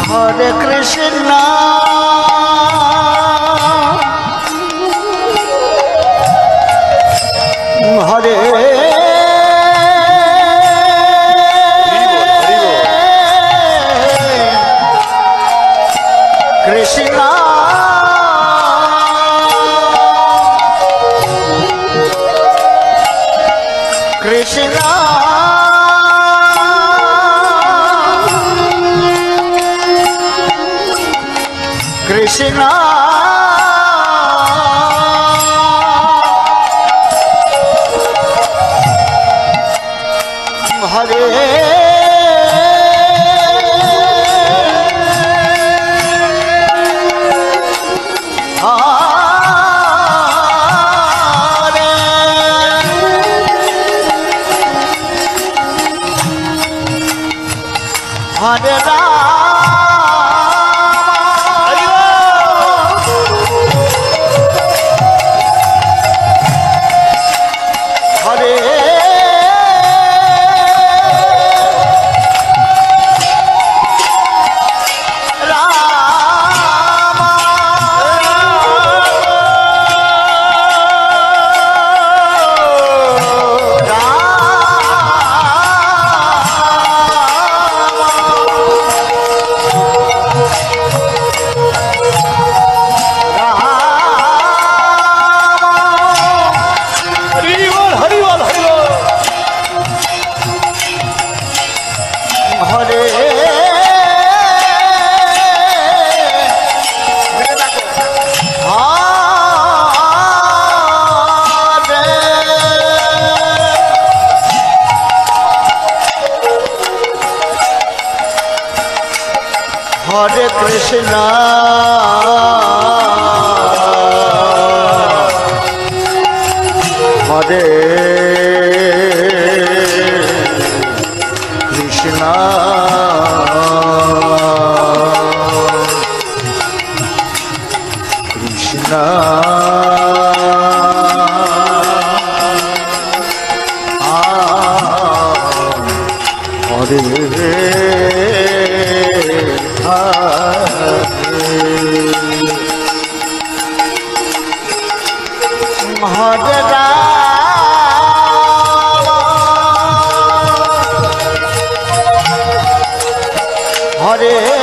Hare Krishna Hare Krishna Krishna Krishna Hare Hare Hare Krishna Hare Krishna Krishna Hare Hare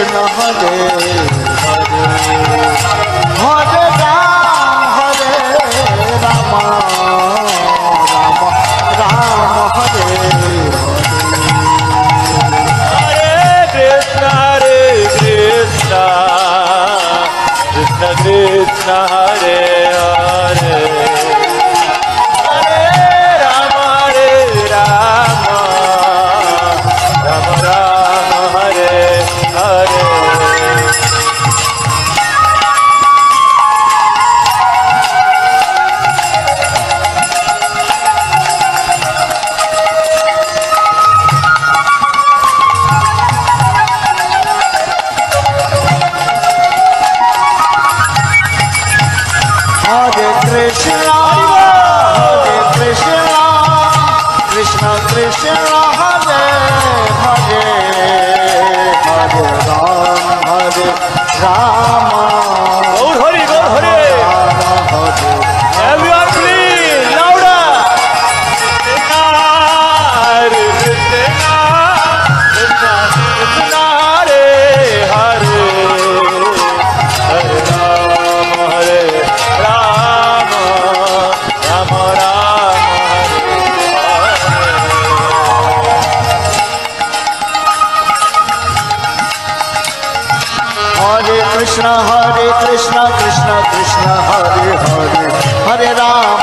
Krishna Hare Hare Hare Rama Rama Hare Krishna Krishna Krishna Hare Hare Hare Rama Rama Rama Hare Hare Krishna Krishna Hare Hare Hare Rama Hare Hare Everyone please louder Hare Krishna Krishna Krishna Hare Hare Hare Rama Rama Rama Krishna Krishna Krishna Hare Hare Hare Ram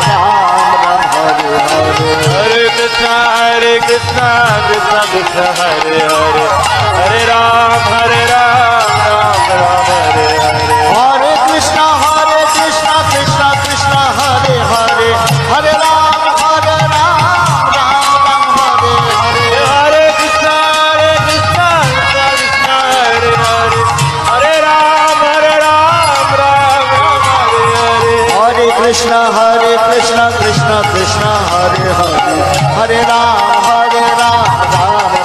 Ram Hare Hare Hare Krishna Krishna Krishna Hare Hare Hare Ram Ram Hare Hare Hare Krishna Krishna Krishna Hare Hare Hare Ram Ram Hare Hare Hare Krishna Krishna Krishna Hare Hare Hare Ram Ram Hare Hare Hare Krishna Krishna Krishna Hare Hare Hare Ram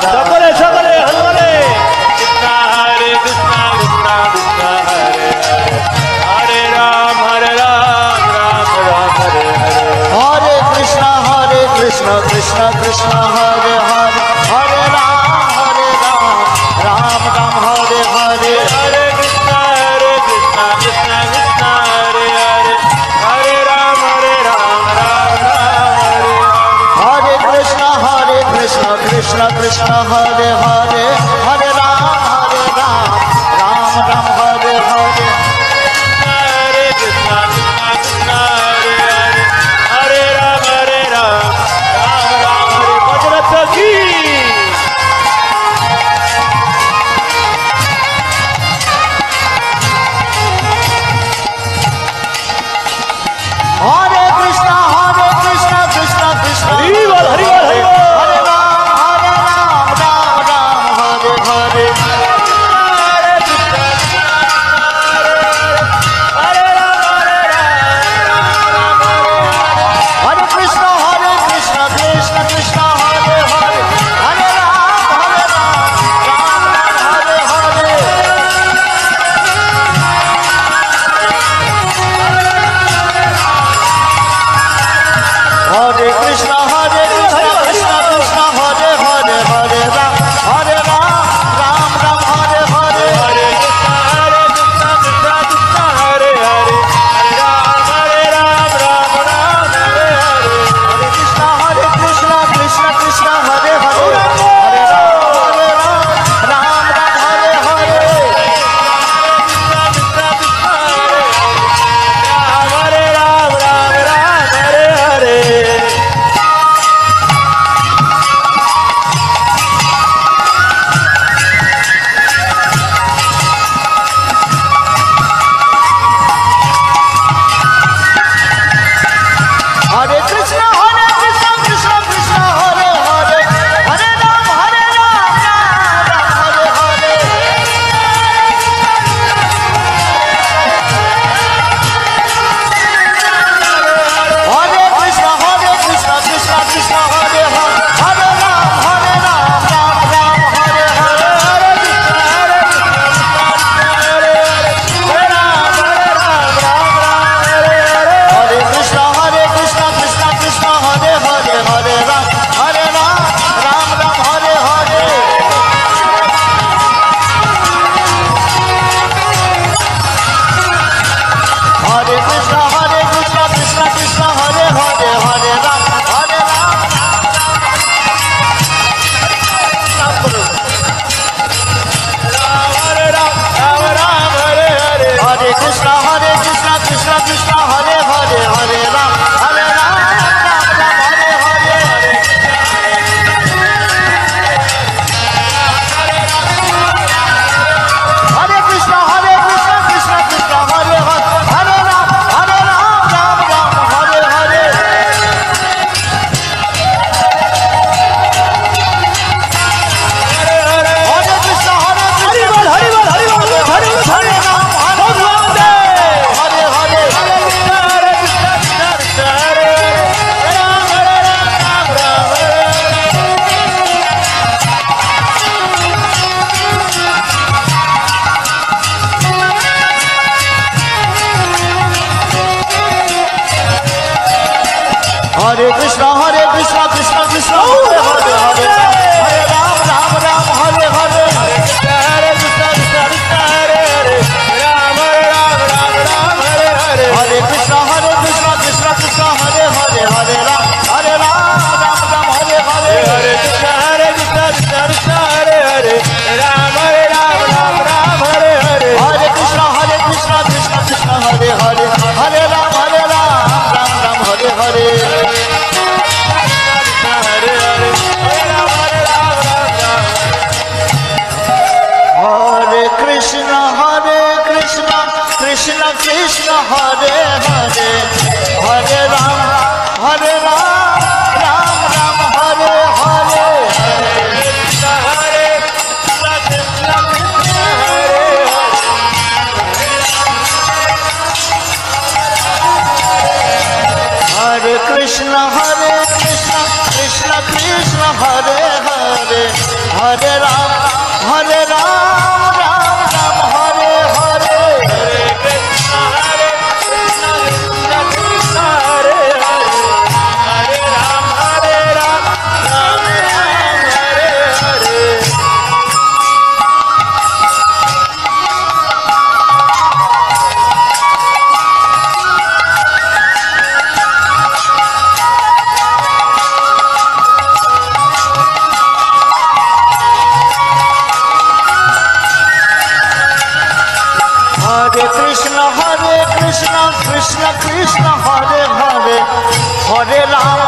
Sakale Sakale Hare Krishna Krishna Krishna Hare Hare Hare Ram Ram Hare Hare Hare Krishna Krishna Krishna Hare Hare Hare Ram Ram Hare Hare Hare Krishna Krishna Krishna Hare Hare Hare Ram Ram Hare Hare Hare Krishna Krishna Hare Hare Hare Ram Ram Ram Hare Hare Hare Krishna Hare Krishna Krishna Krishna Hare Hare Hare Ram Ram Ram Hare Hare Hare Krishna Krishna Krishna Hare Hare Hare Ram Ram Ram Hare Hare Krishna Krishna Krishna Hare Hare Hare Ram